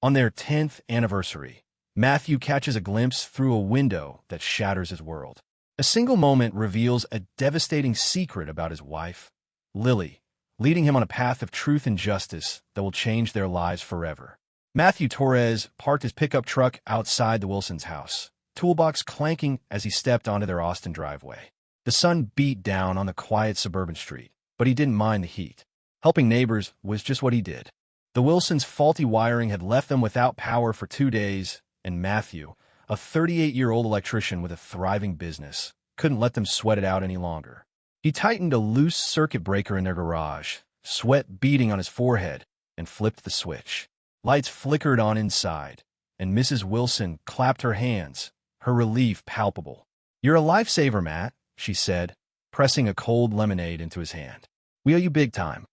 On their 10th anniversary, Matthew catches a glimpse through a window that shatters his world. A single moment reveals a devastating secret about his wife, Lily, leading him on a path of truth and justice that will change their lives forever. Matthew Torres parked his pickup truck outside the Wilsons' house, toolbox clanking as he stepped onto their Austin driveway. The sun beat down on the quiet suburban street, but he didn't mind the heat. Helping neighbors was just what he did. The Wilsons' faulty wiring had left them without power for 2 days, and Matthew, a 38-year-old electrician with a thriving business, couldn't let them sweat it out any longer. He tightened a loose circuit breaker in their garage, sweat beading on his forehead, and flipped the switch. Lights flickered on inside, and Mrs. Wilson clapped her hands, her relief palpable. "You're a lifesaver, Matt," she said, pressing a cold lemonade into his hand. "We owe you big time."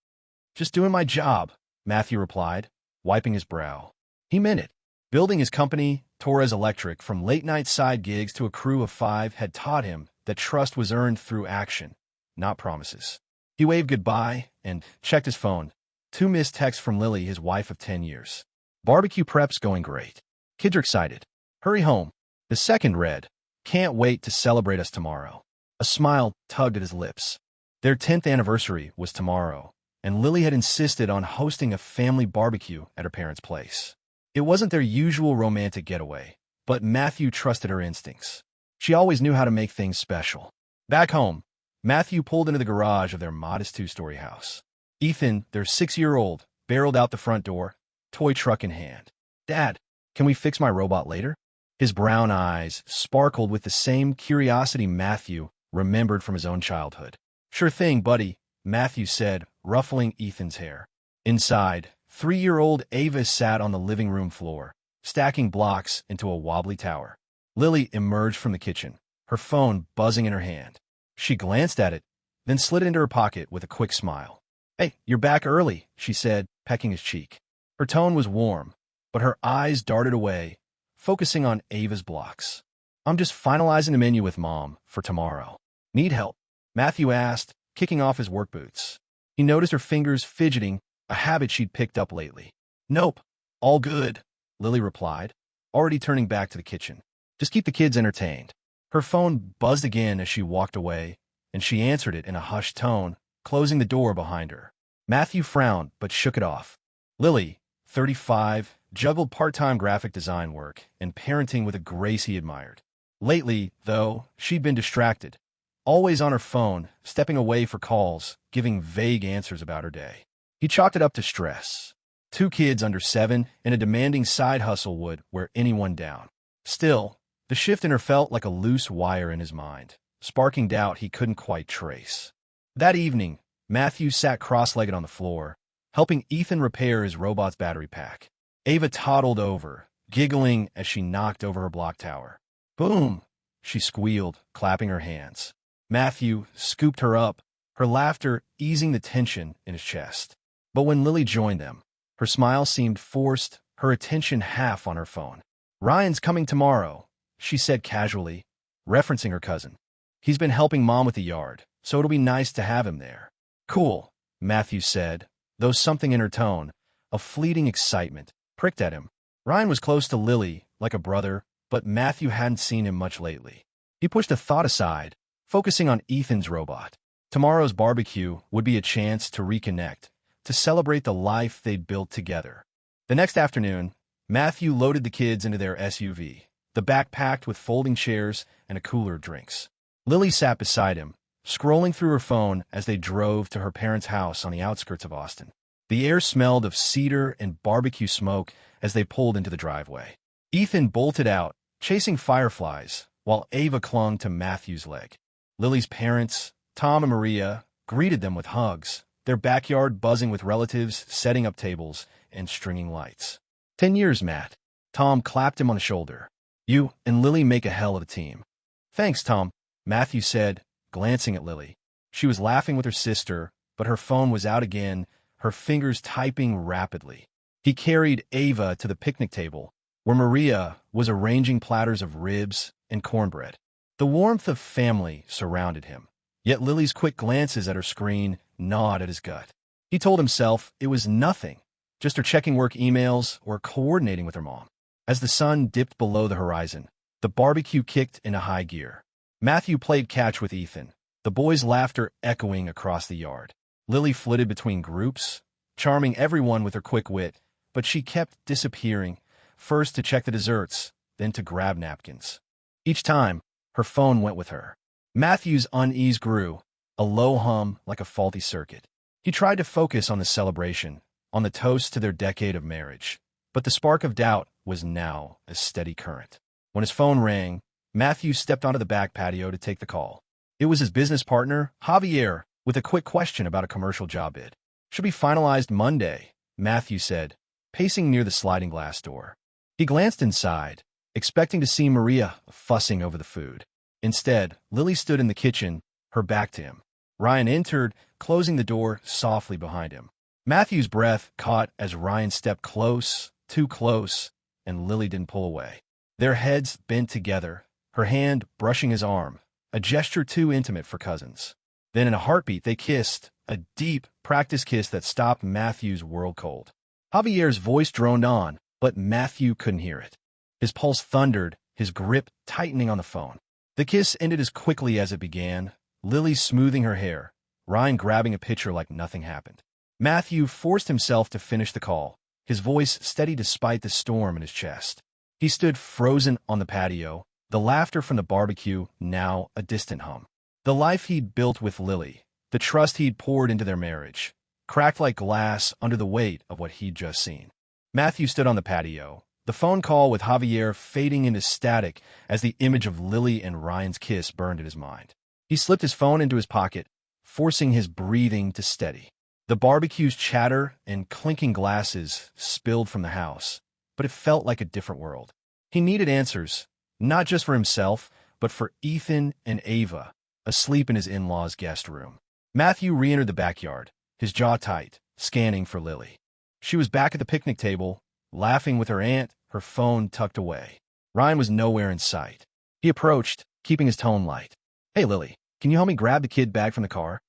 "Just doing my job," Matthew replied, wiping his brow. He meant it. Building his company, Torres Electric, from late-night side gigs to a crew of 5 had taught him that trust was earned through action, not promises. He waved goodbye and checked his phone. 2 missed texts from Lily, his wife of 10 years. "Barbecue prep's going great. Kids are excited. Hurry home." The second read, "Can't wait to celebrate us tomorrow." A smile tugged at his lips. Their 10th anniversary was tomorrow, and Lily had insisted on hosting a family barbecue at her parents' place. It wasn't their usual romantic getaway, but Matthew trusted her instincts. She always knew how to make things special. Back home, Matthew pulled into the garage of their modest 2-story house. Ethan, their 6-year-old, barreled out the front door, toy truck in hand. "Dad, can we fix my robot later?" His brown eyes sparkled with the same curiosity Matthew remembered from his own childhood. "Sure thing, buddy," Matthew said, ruffling Ethan's hair. Inside, 3-year-old Ava sat on the living room floor, stacking blocks into a wobbly tower. Lily emerged from the kitchen, her phone buzzing in her hand. She glanced at it, then slid it into her pocket with a quick smile. "Hey, you're back early," she said, pecking his cheek. Her tone was warm, but her eyes darted away, focusing on Ava's blocks. "I'm just finalizing the menu with Mom for tomorrow." "Need help?" Matthew asked, kicking off his work boots. He noticed her fingers fidgeting, a habit she'd picked up lately. "Nope, all good," Lily replied, already turning back to the kitchen. "Just keep the kids entertained." Her phone buzzed again as she walked away, and she answered it in a hushed tone, closing the door behind her. Matthew frowned but shook it off. Lily, 35, juggled part-time graphic design work and parenting with a grace he admired. Lately, though, she'd been distracted, always on her phone, stepping away for calls, giving vague answers about her day. He chalked it up to stress. 2 kids under 7 and a demanding side hustle would wear anyone down. Still, the shift in her felt like a loose wire in his mind, sparking doubt he couldn't quite trace. That evening, Matthew sat cross-legged on the floor, helping Ethan repair his robot's battery pack. Ava toddled over, giggling as she knocked over her block tower. "Boom!" she squealed, clapping her hands. Matthew scooped her up, her laughter easing the tension in his chest. But when Lily joined them, her smile seemed forced, her attention half on her phone. "Ryan's coming tomorrow," she said casually, referencing her cousin. "He's been helping Mom with the yard, so it'll be nice to have him there." "Cool," Matthew said, though something in her tone, a fleeting excitement, pricked at him. Ryan was close to Lily, like a brother, but Matthew hadn't seen him much lately. He pushed a thought aside, focusing on Ethan's robot. Tomorrow's barbecue would be a chance to reconnect, to celebrate the life they'd built together. The next afternoon, Matthew loaded the kids into their SUV, the back packed with folding chairs and a cooler of drinks. Lily sat beside him, scrolling through her phone as they drove to her parents' house on the outskirts of Austin. The air smelled of cedar and barbecue smoke as they pulled into the driveway. Ethan bolted out, chasing fireflies, while Ava clung to Matthew's leg. Lily's parents, Tom and Maria, greeted them with hugs, their backyard buzzing with relatives setting up tables and stringing lights. 10 years, Matt. Tom clapped him on the shoulder. "You and Lily make a hell of a team." "Thanks, Tom," Matthew said, glancing at Lily. She was laughing with her sister, but her phone was out again, her fingers typing rapidly. He carried Ava to the picnic table, where Maria was arranging platters of ribs and cornbread. The warmth of family surrounded him, yet Lily's quick glances at her screen gnawed at his gut. He told himself it was nothing, just her checking work emails or coordinating with her mom. As the sun dipped below the horizon, the barbecue kicked into high gear. Matthew played catch with Ethan, the boys' laughter echoing across the yard. Lily flitted between groups, charming everyone with her quick wit, but she kept disappearing, first to check the desserts, then to grab napkins. Each time, her phone went with her. Matthew's unease grew, a low hum like a faulty circuit. He tried to focus on the celebration, on the toast to their decade of marriage, but the spark of doubt was now a steady current. When his phone rang, Matthew stepped onto the back patio to take the call. It was his business partner, Javier, with a quick question about a commercial job bid. "Should be finalized Monday," Matthew said, pacing near the sliding glass door. He glanced inside, expecting to see Maria fussing over the food. Instead, Lily stood in the kitchen, her back to him. Ryan entered, closing the door softly behind him. Matthew's breath caught as Ryan stepped close, too close, and Lily didn't pull away. Their heads bent together, her hand brushing his arm, a gesture too intimate for cousins. Then in a heartbeat they kissed, a deep, practiced kiss that stopped Matthew's world cold. Javier's voice droned on, but Matthew couldn't hear it. His pulse thundered, his grip tightening on the phone. The kiss ended as quickly as it began, Lily smoothing her hair, Ryan grabbing a pitcher like nothing happened. Matthew forced himself to finish the call, his voice steady despite the storm in his chest. He stood frozen on the patio, the laughter from the barbecue now a distant hum. The life he'd built with Lily, the trust he'd poured into their marriage, cracked like glass under the weight of what he'd just seen. Matthew stood on the patio, the phone call with Javier fading into static as the image of Lily and Ryan's kiss burned in his mind. He slipped his phone into his pocket, forcing his breathing to steady. The barbecue's chatter and clinking glasses spilled from the house, but it felt like a different world. He needed answers, not just for himself, but for Ethan and Ava, asleep in his in-laws' guest room. Matthew re-entered the backyard, his jaw tight, scanning for Lily. She was back at the picnic table, laughing with her aunt, her phone tucked away. Ryan was nowhere in sight. He approached, keeping his tone light. "Hey, Lily, can you help me grab the kid bag from the car?"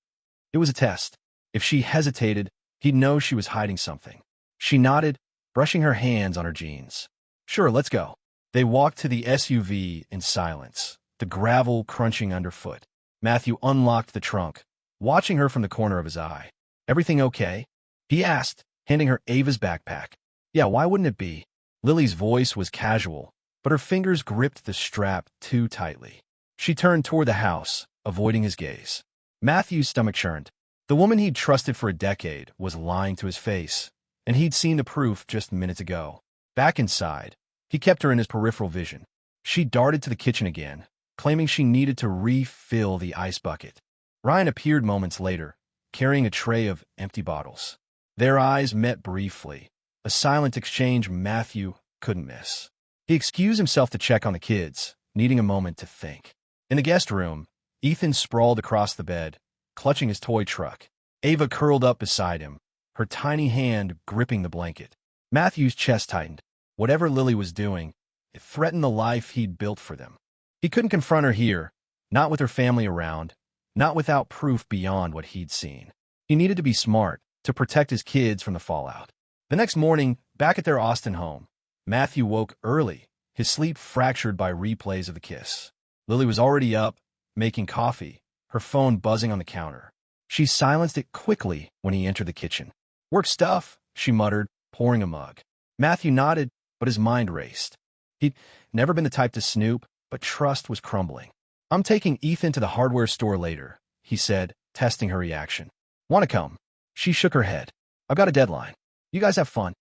It was a test. If she hesitated, he'd know she was hiding something. She nodded, brushing her hands on her jeans. "Sure, let's go." They walked to the SUV in silence, the gravel crunching underfoot. Matthew unlocked the trunk, watching her from the corner of his eye. "Everything okay?" he asked, handing her Ava's backpack. "Yeah, why wouldn't it be?" Lily's voice was casual, but her fingers gripped the strap too tightly. She turned toward the house, avoiding his gaze. Matthew's stomach churned. The woman he'd trusted for a decade was lying to his face, and he'd seen the proof just minutes ago. Back inside, he kept her in his peripheral vision. She darted to the kitchen again, claiming she needed to refill the ice bucket. Ryan appeared moments later, carrying a tray of empty bottles. Their eyes met briefly, a silent exchange Matthew couldn't miss. He excused himself to check on the kids, needing a moment to think. In the guest room, Ethan sprawled across the bed, clutching his toy truck. Ava curled up beside him, her tiny hand gripping the blanket. Matthew's chest tightened. Whatever Lily was doing, it threatened the life he'd built for them. He couldn't confront her here, not with her family around, not without proof beyond what he'd seen. He needed to be smart, to protect his kids from the fallout. The next morning, back at their Austin home, Matthew woke early, his sleep fractured by replays of the kiss. Lily was already up, making coffee, her phone buzzing on the counter. She silenced it quickly when he entered the kitchen. "Work stuff," she muttered, pouring a mug. Matthew nodded, but his mind raced. He'd never been the type to snoop, but trust was crumbling. "I'm taking Ethan to the hardware store later," he said, testing her reaction. "Want to come?" She shook her head. "I've got a deadline. You guys have fun."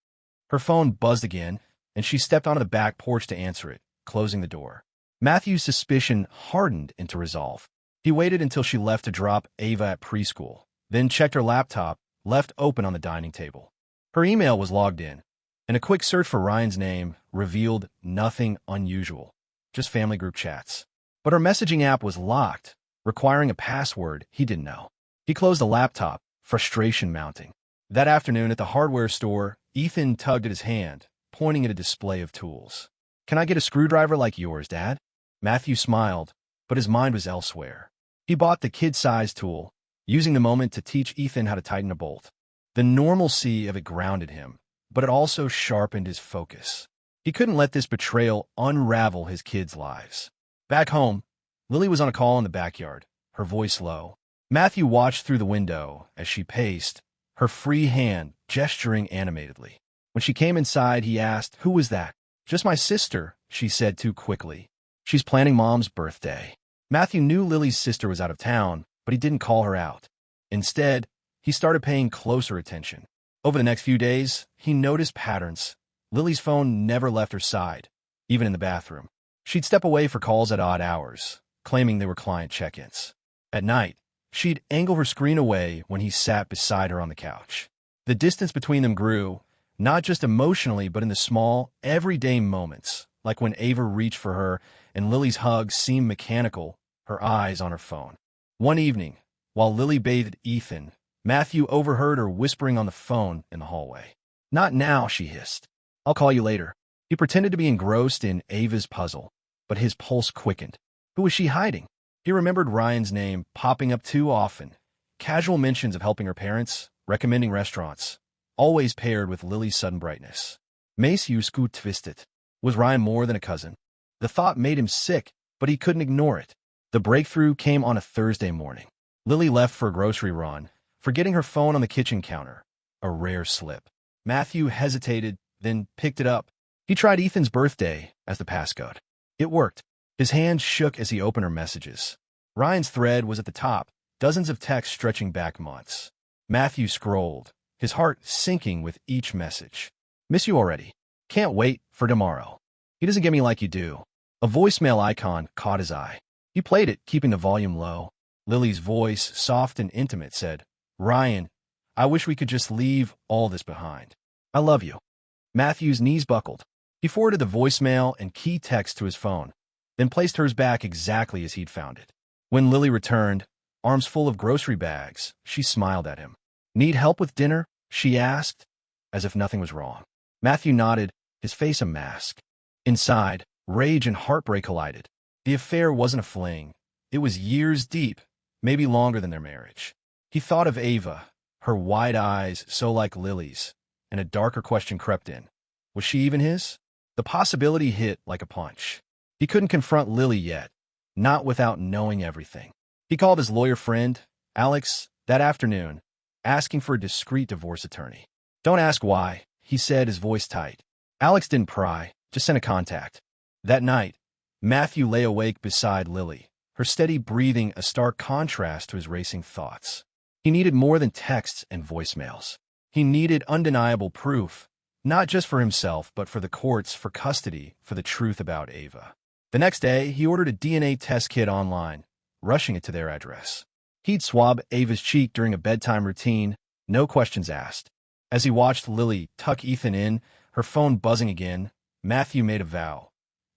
Her phone buzzed again, and she stepped onto the back porch to answer it, closing the door. Matthew's suspicion hardened into resolve. He waited until she left to drop Ava at preschool, then checked her laptop, left open on the dining table. Her email was logged in, and a quick search for Ryan's name revealed nothing unusual, just family group chats. But her messaging app was locked, requiring a password he didn't know. He closed the laptop, frustration mounting. That afternoon at the hardware store, Ethan tugged at his hand, pointing at a display of tools. "Can I get a screwdriver like yours, Dad?" Matthew smiled, but his mind was elsewhere. He bought the kid-sized tool, using the moment to teach Ethan how to tighten a bolt. The normalcy of it grounded him, but it also sharpened his focus. He couldn't let this betrayal unravel his kids' lives. Back home, Lily was on a call in the backyard, her voice low. Matthew watched through the window as she paced, her free hand gesturing animatedly. When she came inside, he asked, "Who was that?" "Just my sister," she said too quickly. "She's planning Mom's birthday." Matthew knew Lily's sister was out of town, but he didn't call her out. Instead, he started paying closer attention. Over the next few days, he noticed patterns. Lily's phone never left her side, even in the bathroom. She'd step away for calls at odd hours, claiming they were client check-ins. At night, she'd angle her screen away when he sat beside her on the couch. The distance between them grew, not just emotionally, but in the small, everyday moments, like when Ava reached for her and Lily's hug seemed mechanical, her eyes on her phone. One evening, while Lily bathed Ethan, Matthew overheard her whispering on the phone in the hallway. "Not now," she hissed. "I'll call you later." He pretended to be engrossed in Ava's puzzle, but his pulse quickened. Who was she hiding? He remembered Ryan's name popping up too often. Casual mentions of helping her parents, recommending restaurants, always paired with Lily's sudden brightness. Mace Usku twisted. Was Ryan more than a cousin? The thought made him sick, but he couldn't ignore it. The breakthrough came on a Thursday morning. Lily left for a grocery run, forgetting her phone on the kitchen counter. A rare slip. Matthew hesitated, then picked it up. He tried Ethan's birthday as the passcode. It worked. His hand shook as he opened her messages. Ryan's thread was at the top, dozens of texts stretching back months. Matthew scrolled, his heart sinking with each message. "Miss you already. Can't wait for tomorrow. He doesn't get me like you do." A voicemail icon caught his eye. He played it, keeping the volume low. Lily's voice, soft and intimate, said, "Ryan, I wish we could just leave all this behind. I love you." Matthew's knees buckled. He forwarded the voicemail and key text to his phone, then placed hers back exactly as he'd found it. When Lily returned, arms full of grocery bags, she smiled at him. "Need help with dinner?" she asked, as if nothing was wrong. Matthew nodded, his face a mask. Inside, rage and heartbreak collided. The affair wasn't a fling. It was years deep, maybe longer than their marriage. He thought of Ava, her wide eyes so like Lily's, and a darker question crept in. Was she even his? The possibility hit like a punch. He couldn't confront Lily yet, not without knowing everything. He called his lawyer friend, Alex, that afternoon, asking for a discreet divorce attorney. "Don't ask why," he said, his voice tight. Alex didn't pry, just sent a contact. That night, Matthew lay awake beside Lily, her steady breathing a stark contrast to his racing thoughts. He needed more than texts and voicemails. He needed undeniable proof, not just for himself, but for the courts, for custody, for the truth about Ava. The next day, he ordered a DNA test kit online, rushing it to their address. He'd swab Ava's cheek during a bedtime routine, no questions asked. As he watched Lily tuck Ethan in, her phone buzzing again, Matthew made a vow.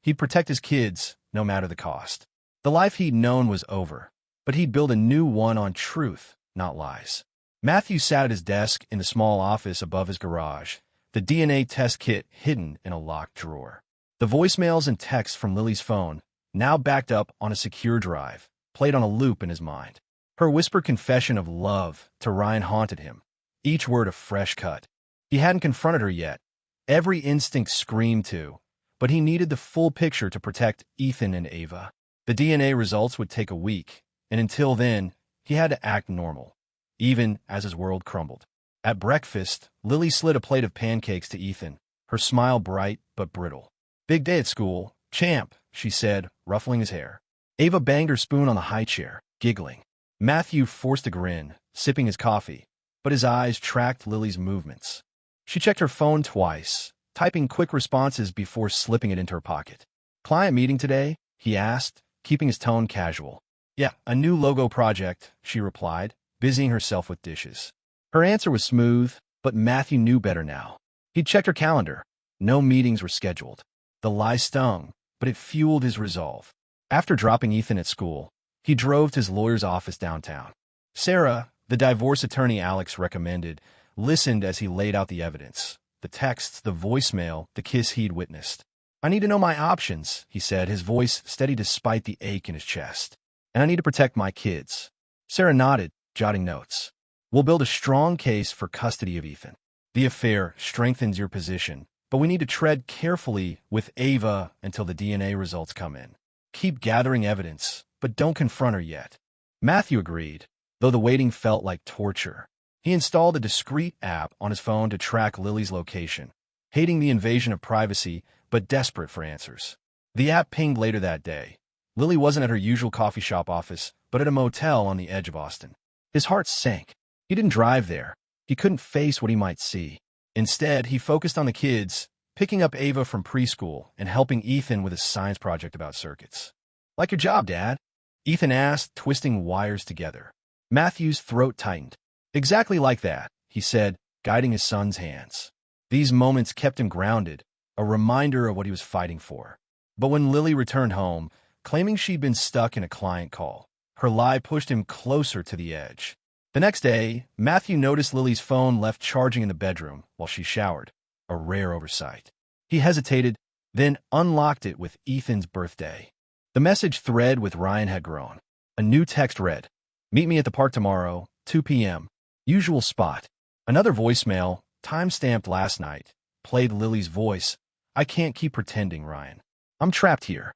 He'd protect his kids, no matter the cost. The life he'd known was over, but he'd build a new one on truth, not lies. Matthew sat at his desk in the small office above his garage, the DNA test kit hidden in a locked drawer. The voicemails and texts from Lily's phone, now backed up on a secure drive, played on a loop in his mind. Her whispered confession of love to Ryan haunted him, each word a fresh cut. He hadn't confronted her yet. Every instinct screamed to, but he needed the full picture to protect Ethan and Ava. The DNA results would take a week, and until then, he had to act normal, even as his world crumbled. At breakfast, Lily slid a plate of pancakes to Ethan, her smile bright but brittle. "Big day at school, champ," she said, ruffling his hair. Ava banged her spoon on the high chair, giggling. Matthew forced a grin, sipping his coffee, but his eyes tracked Lily's movements. She checked her phone twice, typing quick responses before slipping it into her pocket. "Client meeting today?" he asked, keeping his tone casual. "Yeah, a new logo project," she replied, busying herself with dishes. Her answer was smooth, but Matthew knew better now. He'd checked her calendar. No meetings were scheduled. The lie stung, but it fueled his resolve. After dropping Ethan at school, he drove to his lawyer's office downtown. Sarah, the divorce attorney Alex recommended, listened as he laid out the evidence. The texts, the voicemail, the kiss he'd witnessed. "I need to know my options," he said, his voice steady despite the ache in his chest. "And I need to protect my kids." Sarah nodded, jotting notes. "We'll build a strong case for custody of Ethan." The affair strengthens your position, but we need to tread carefully with Ava until the DNA results come in. Keep gathering evidence, but don't confront her yet. Matthew agreed, though the waiting felt like torture. He installed a discreet app on his phone to track Lily's location, hating the invasion of privacy, but desperate for answers. The app pinged later that day. Lily wasn't at her usual coffee shop office, but at a motel on the edge of Austin. His heart sank. He didn't drive there. He couldn't face what he might see. Instead, he focused on the kids, picking up Ava from preschool and helping Ethan with his science project about circuits. "Like your job, Dad?" Ethan asked, twisting wires together. Matthew's throat tightened. "Exactly like that," he said, guiding his son's hands. These moments kept him grounded, a reminder of what he was fighting for. But when Lily returned home, claiming she'd been stuck in a client call, her lie pushed him closer to the edge. The next day, Matthew noticed Lily's phone left charging in the bedroom while she showered, a rare oversight. He hesitated, then unlocked it with Ethan's birthday. The message thread with Ryan had grown. A new text read, "Meet me at the park tomorrow, 2 p.m. Usual spot." Another voicemail, time-stamped last night, played Lily's voice. "I can't keep pretending, Ryan. I'm trapped here."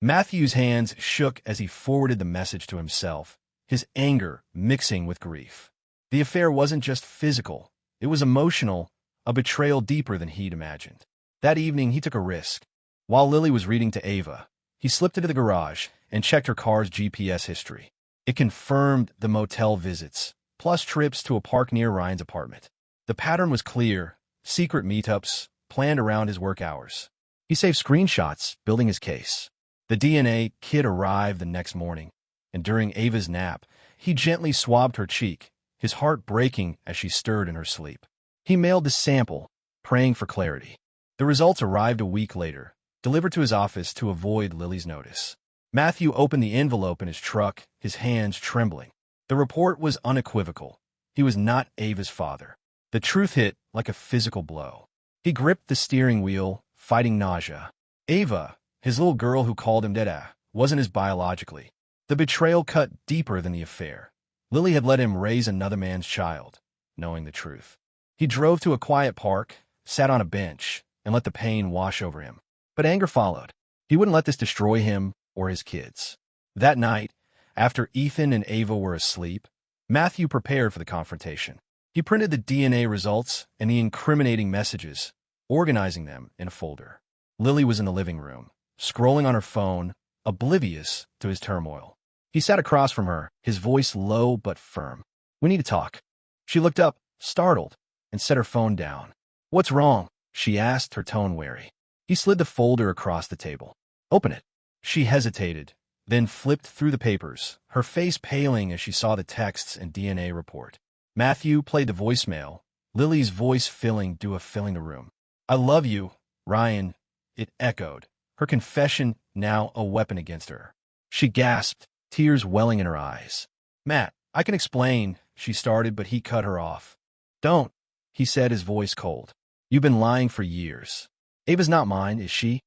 Matthew's hands shook as he forwarded the message to himself, his anger mixing with grief. The affair wasn't just physical, it was emotional, a betrayal deeper than he'd imagined. That evening, he took a risk. While Lily was reading to Ava, he slipped into the garage and checked her car's GPS history. It confirmed the motel visits, plus trips to a park near Ryan's apartment. The pattern was clear, secret meetups, planned around his work hours. He saved screenshots, building his case. The DNA kit arrived the next morning, and during Ava's nap, he gently swabbed her cheek, his heart breaking as she stirred in her sleep. He mailed the sample, praying for clarity. The results arrived a week later, delivered to his office to avoid Lily's notice. Matthew opened the envelope in his truck, his hands trembling. The report was unequivocal. He was not Ava's father. The truth hit like a physical blow. He gripped the steering wheel, fighting nausea. Ava, his little girl who called him Dada, wasn't his biologically. The betrayal cut deeper than the affair. Lily had let him raise another man's child, knowing the truth. He drove to a quiet park, sat on a bench, and let the pain wash over him. But anger followed. He wouldn't let this destroy him or his kids. That night, after Ethan and Ava were asleep, Matthew prepared for the confrontation. He printed the DNA results and the incriminating messages, organizing them in a folder. Lily was in the living room, scrolling on her phone, oblivious to his turmoil. He sat across from her, his voice low but firm. "We need to talk." She looked up, startled, and set her phone down. "What's wrong?" she asked, her tone wary. He slid the folder across the table. "Open it." She hesitated, then flipped through the papers, her face paling as she saw the texts and DNA report. Matthew played the voicemail, Lily's voice filling the room. "I love you, Ryan," it echoed, her confession now a weapon against her. She gasped, tears welling in her eyes. "Matt, I can explain," she started, but he cut her off. "Don't," he said, his voice cold. "You've been lying for years. Ava's not mine, is she?"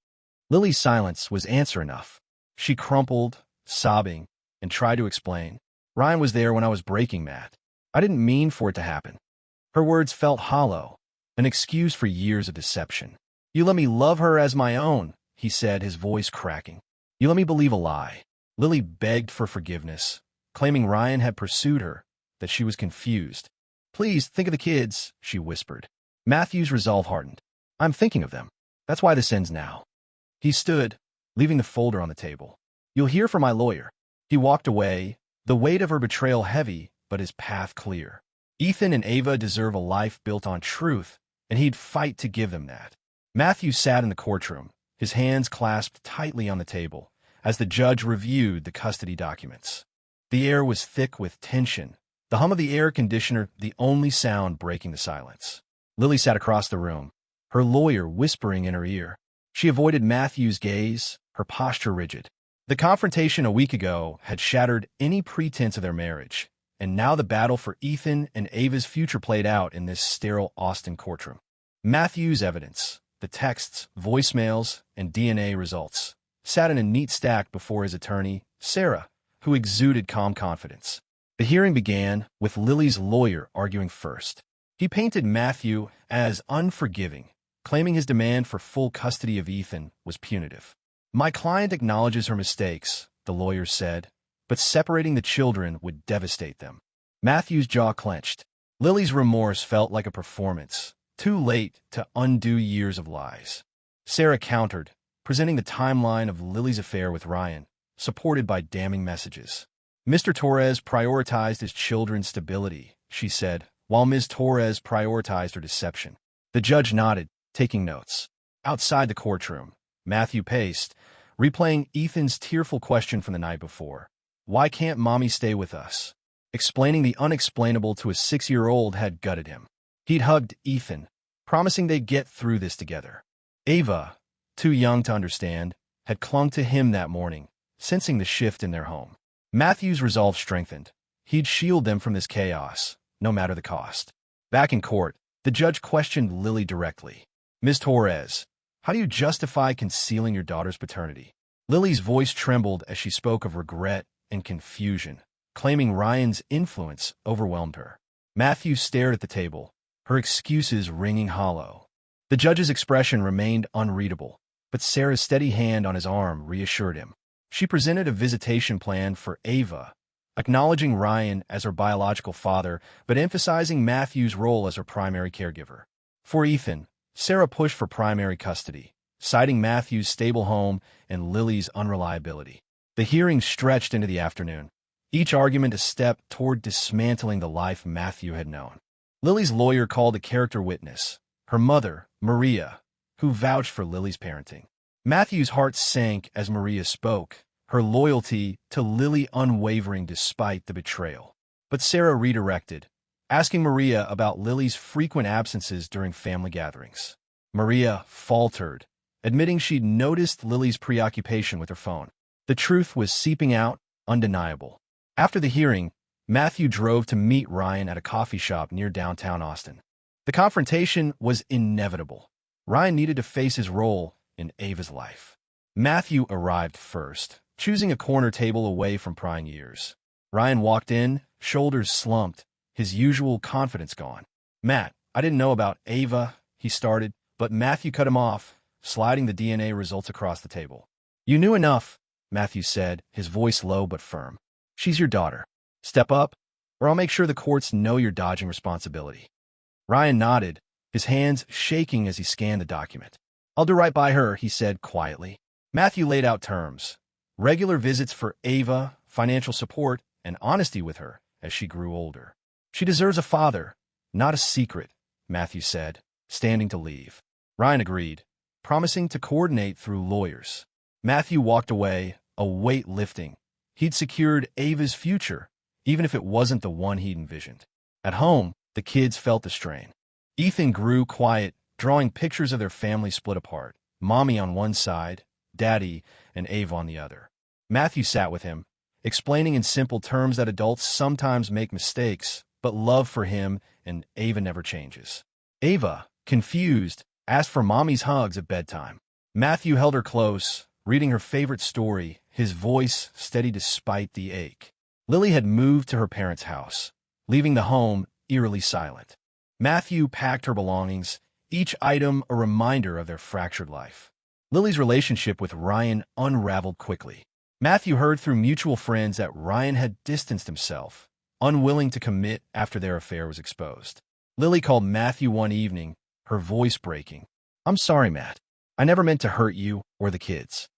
Lily's silence was answer enough. She crumpled, sobbing, and tried to explain. "Ryan was there when I was breaking, Matt. I didn't mean for it to happen." Her words felt hollow, an excuse for years of deception. "You let me love her as my own," he said, his voice cracking. "You let me believe a lie." Lily begged for forgiveness, claiming Ryan had pursued her, that she was confused. "Please, think of the kids," she whispered. Matthew's resolve hardened. "I'm thinking of them. That's why this ends now." He stood, leaving the folder on the table. "You'll hear from my lawyer." He walked away, the weight of her betrayal heavy, but his path clear. Ethan and Ava deserve a life built on truth, and he'd fight to give them that. Matthew sat in the courtroom, his hands clasped tightly on the table, as the judge reviewed the custody documents. The air was thick with tension, the hum of the air conditioner the only sound breaking the silence. Lily sat across the room, her lawyer whispering in her ear. She avoided Matthew's gaze, her posture rigid. The confrontation a week ago had shattered any pretense of their marriage, and now the battle for Ethan and Ava's future played out in this sterile Austin courtroom. Matthew's evidence, the texts, voicemails, and DNA results, sat in a neat stack before his attorney, Sarah, who exuded calm confidence. The hearing began with Lily's lawyer arguing first. He painted Matthew as unforgiving, claiming his demand for full custody of Ethan was punitive. "My client acknowledges her mistakes," the lawyer said, "but separating the children would devastate them." Matthew's jaw clenched. Lily's remorse felt like a performance, too late to undo years of lies. Sarah countered, presenting the timeline of Lily's affair with Ryan, supported by damning messages. "Mr. Torres prioritized his children's stability," she said, while Ms. Torres prioritized her deception. The judge nodded, taking notes. Outside the courtroom, Matthew paced, replaying Ethan's tearful question from the night before. "Why can't Mommy stay with us?" Explaining the unexplainable to a 6-year-old had gutted him. He'd hugged Ethan, promising they'd get through this together. Ava, too young to understand, had clung to him that morning, sensing the shift in their home. Matthew's resolve strengthened. He'd shield them from this chaos, no matter the cost. Back in court, the judge questioned Lily directly. "Ms. Torres, how do you justify concealing your daughter's paternity?" Lily's voice trembled as she spoke of regret and confusion, claiming Ryan's influence overwhelmed her. Matthew stared at the table, her excuses ringing hollow. The judge's expression remained unreadable, but Sarah's steady hand on his arm reassured him. She presented a visitation plan for Ava, acknowledging Ryan as her biological father, but emphasizing Matthew's role as her primary caregiver. For Ethan, Sarah pushed for primary custody, citing Matthew's stable home and Lily's unreliability. The hearing stretched into the afternoon, each argument a step toward dismantling the life Matthew had known. Lily's lawyer called a character witness, her mother, Maria, who vouched for Lily's parenting. Matthew's heart sank as Maria spoke, her loyalty to Lily unwavering despite the betrayal. But Sarah redirected, asking Maria about Lily's frequent absences during family gatherings. Maria faltered, admitting she'd noticed Lily's preoccupation with her phone. The truth was seeping out, undeniable. After the hearing, Matthew drove to meet Ryan at a coffee shop near downtown Austin. The confrontation was inevitable. Ryan needed to face his role in Ava's life. Matthew arrived first, choosing a corner table away from prying ears. Ryan walked in, shoulders slumped, his usual confidence gone. "Matt, I didn't know about Ava," he started, but Matthew cut him off, sliding the DNA results across the table. "You knew enough," Matthew said, his voice low but firm. "She's your daughter. Step up, or I'll make sure the courts know you're dodging responsibility." Ryan nodded, his hands shaking as he scanned the document. "I'll do right by her," he said quietly. Matthew laid out terms: regular visits for Ava, financial support, and honesty with her as she grew older. "She deserves a father, not a secret," Matthew said, standing to leave. Ryan agreed, promising to coordinate through lawyers. Matthew walked away, a weight lifting. He'd secured Ava's future, even if it wasn't the one he'd envisioned. At home, the kids felt the strain. Ethan grew quiet, drawing pictures of their family split apart, Mommy on one side, Daddy, and Ava on the other. Matthew sat with him, explaining in simple terms that adults sometimes make mistakes, but love for him and Ava never changes. Ava, confused, asked for Mommy's hugs at bedtime. Matthew held her close, reading her favorite story, his voice steady despite the ache. Lily had moved to her parents' house, leaving the home eerily silent. Matthew packed her belongings, each item a reminder of their fractured life. Lily's relationship with Ryan unraveled quickly. Matthew heard through mutual friends that Ryan had distanced himself, unwilling to commit after their affair was exposed. Lily called Matthew one evening, her voice breaking. "I'm sorry, Matt. I never meant to hurt you or the kids."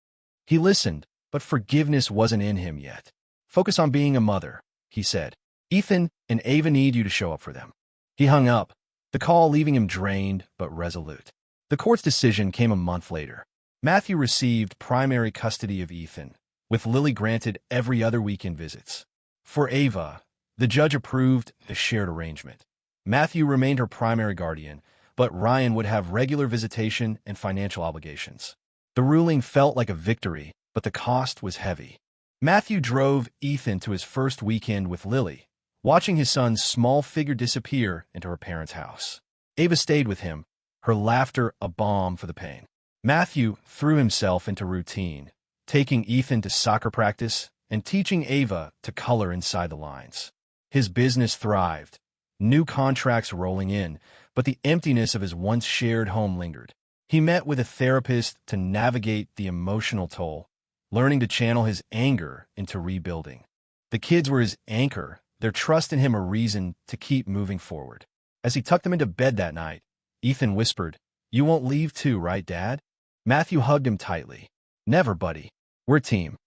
He listened, but forgiveness wasn't in him yet. "Focus on being a mother," he said. "Ethan and Ava need you to show up for them." He hung up, the call leaving him drained but resolute. The court's decision came a month later. Matthew received primary custody of Ethan, with Lily granted every other weekend visits. For Ava, the judge approved a shared arrangement. Matthew remained her primary guardian, but Ryan would have regular visitation and financial obligations. The ruling felt like a victory, but the cost was heavy. Matthew drove Ethan to his first weekend with Lily, watching his son's small figure disappear into her parents' house. Ava stayed with him, her laughter a balm for the pain. Matthew threw himself into routine, taking Ethan to soccer practice and teaching Ava to color inside the lines. His business thrived, new contracts rolling in, but the emptiness of his once shared home lingered. He met with a therapist to navigate the emotional toll, learning to channel his anger into rebuilding. The kids were his anchor, their trust in him a reason to keep moving forward. As he tucked them into bed that night, Ethan whispered, "You won't leave too, right, Dad?" Matthew hugged him tightly. "Never, buddy. We're a team."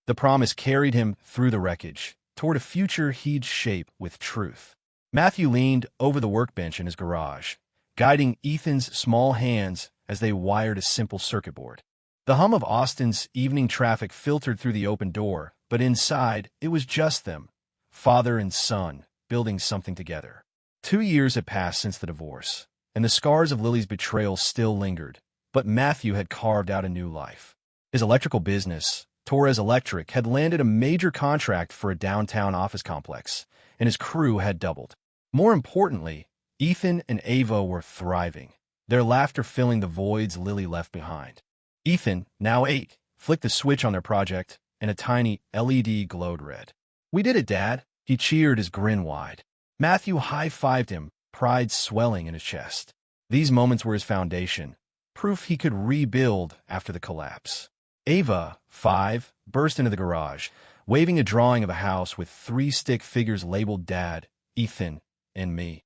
The promise carried him through the wreckage, toward a future he'd shape with truth. Matthew leaned over the workbench in his garage, guiding Ethan's small hands as they wired a simple circuit board. The hum of Austin's evening traffic filtered through the open door, but inside, it was just them, father and son, building something together. 2 years had passed since the divorce, and the scars of Lily's betrayal still lingered, but Matthew had carved out a new life. His electrical business, Torres Electric, had landed a major contract for a downtown office complex, and his crew had doubled. More importantly, Ethan and Ava were thriving, their laughter filling the voids Lily left behind. Ethan, now 8, flicked the switch on their project, and a tiny LED glowed red. "We did it, Dad!" He cheered, his grin wide. Matthew high-fived him, pride swelling in his chest. These moments were his foundation, proof he could rebuild after the collapse. Ava, 5, burst into the garage, waving a drawing of a house with 3 stick figures labeled Dad, Ethan, and me.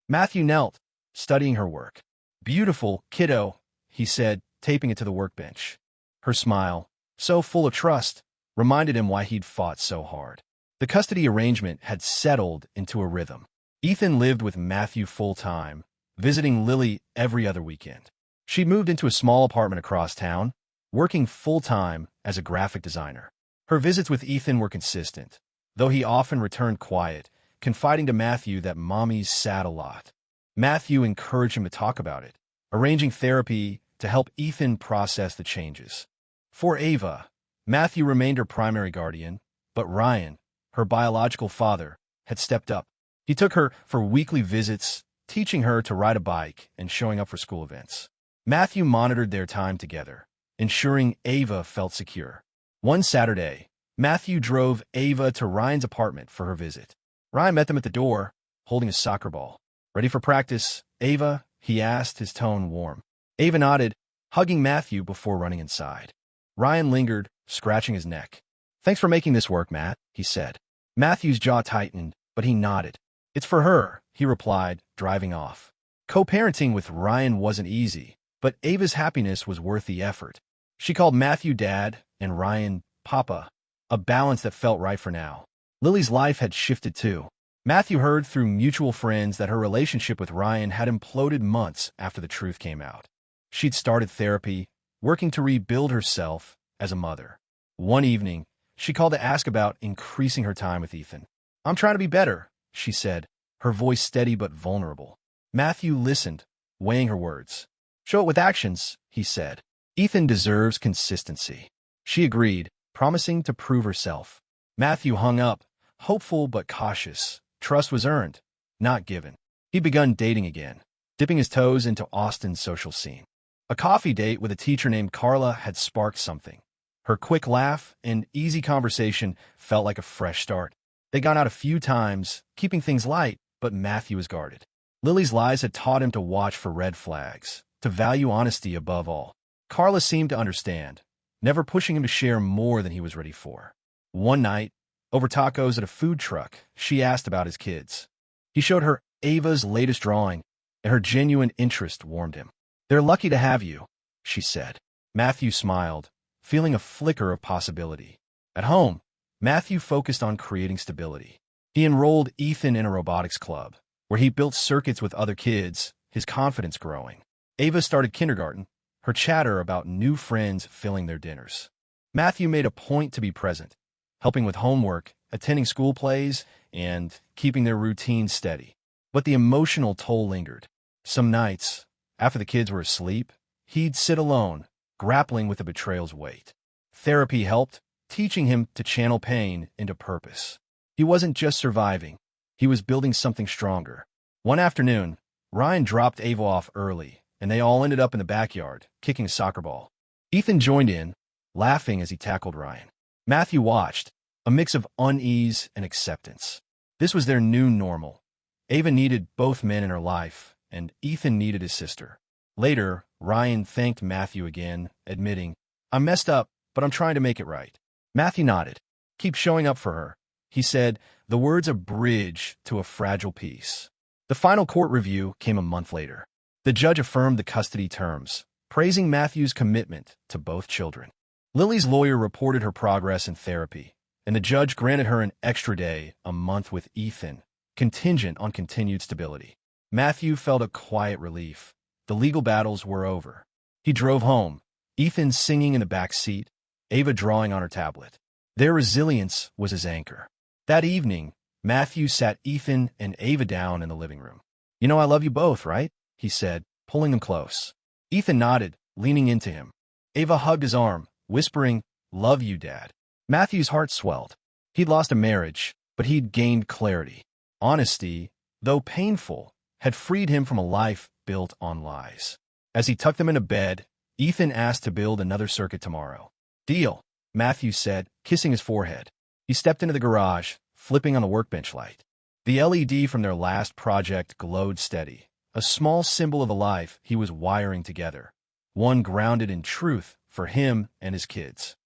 Matthew knelt, studying her work. "Beautiful, kiddo," he said, taping it to the workbench. Her smile, so full of trust, reminded him why he'd fought so hard. The custody arrangement had settled into a rhythm. Ethan lived with Matthew full-time, visiting Lily every other weekend. She'd moved into a small apartment across town, working full-time as a graphic designer. Her visits with Ethan were consistent, though he often returned quiet, confiding to Matthew that Mommy's sad a lot. Matthew encouraged him to talk about it, arranging therapy to help Ethan process the changes. For Ava, Matthew remained her primary guardian, but Ryan, her biological father, had stepped up. He took her for weekly visits, teaching her to ride a bike and showing up for school events. Matthew monitored their time together, ensuring Ava felt secure. One Saturday, Matthew drove Ava to Ryan's apartment for her visit. Ryan met them at the door, holding a soccer ball. "Ready for practice, Ava?" he asked, his tone warm. Ava nodded, hugging Matthew before running inside. Ryan lingered, scratching his neck. "Thanks for making this work, Matt," he said. Matthew's jaw tightened, but he nodded. "It's for her," he replied, driving off. Co-parenting with Ryan wasn't easy, but Ava's happiness was worth the effort. She called Matthew Dad and Ryan Papa, a balance that felt right for now. Lily's life had shifted too. Matthew heard through mutual friends that her relationship with Ryan had imploded months after the truth came out. She'd started therapy, working to rebuild herself as a mother. One evening, she called to ask about increasing her time with Ethan. "I'm trying to be better," she said, her voice steady but vulnerable. Matthew listened, weighing her words. "Show it with actions," he said. "Ethan deserves consistency." She agreed, promising to prove herself. Matthew hung up, hopeful but cautious. Trust was earned, not given. He'd begun dating again, dipping his toes into Austin's social scene. A coffee date with a teacher named Carla had sparked something. Her quick laugh and easy conversation felt like a fresh start. They'd gone out a few times, keeping things light, but Matthew was guarded. Lily's lies had taught him to watch for red flags, to value honesty above all. Carla seemed to understand, never pushing him to share more than he was ready for. One night, over tacos at a food truck, she asked about his kids. He showed her Ava's latest drawing, and her genuine interest warmed him. "They're lucky to have you," she said. Matthew smiled, feeling a flicker of possibility. At home, Matthew focused on creating stability. He enrolled Ethan in a robotics club, where he built circuits with other kids, his confidence growing. Ava started kindergarten, her chatter about new friends filling their dinners. Matthew made a point to be present, helping with homework, attending school plays, and keeping their routine steady. But the emotional toll lingered. Some nights, after the kids were asleep, he'd sit alone, grappling with the betrayal's weight. Therapy helped, teaching him to channel pain into purpose. He wasn't just surviving, he was building something stronger. One afternoon, Ryan dropped Ava off early, and they all ended up in the backyard, kicking a soccer ball. Ethan joined in, laughing as he tackled Ryan. Matthew watched, a mix of unease and acceptance. This was their new normal, Ava needed both men in her life, and Ethan needed his sister. Later, Ryan thanked Matthew again, admitting, "I messed up, but I'm trying to make it right." Matthew nodded. "Keep showing up for her," he said, the words a bridge to a fragile peace. The final court review came a month later. The judge affirmed the custody terms, praising Matthew's commitment to both children. Lily's lawyer reported her progress in therapy, and the judge granted her an extra day, a month with Ethan, contingent on continued stability. Matthew felt a quiet relief. The legal battles were over. He drove home, Ethan singing in the back seat, Ava drawing on her tablet. Their resilience was his anchor. That evening, Matthew sat Ethan and Ava down in the living room. "You know I love you both, right?" he said, pulling them close. Ethan nodded, leaning into him. Ava hugged his arm, whispering, "Love you, Dad." Matthew's heart swelled. He'd lost a marriage, but he'd gained clarity. Honesty, though painful, had freed him from a life built on lies. As he tucked them into bed, Ethan asked to build another circuit tomorrow. "Deal," Matthew said, kissing his forehead. He stepped into the garage, flipping on the workbench light. The LED from their last project glowed steady, a small symbol of a life he was wiring together, one grounded in truth for him and his kids.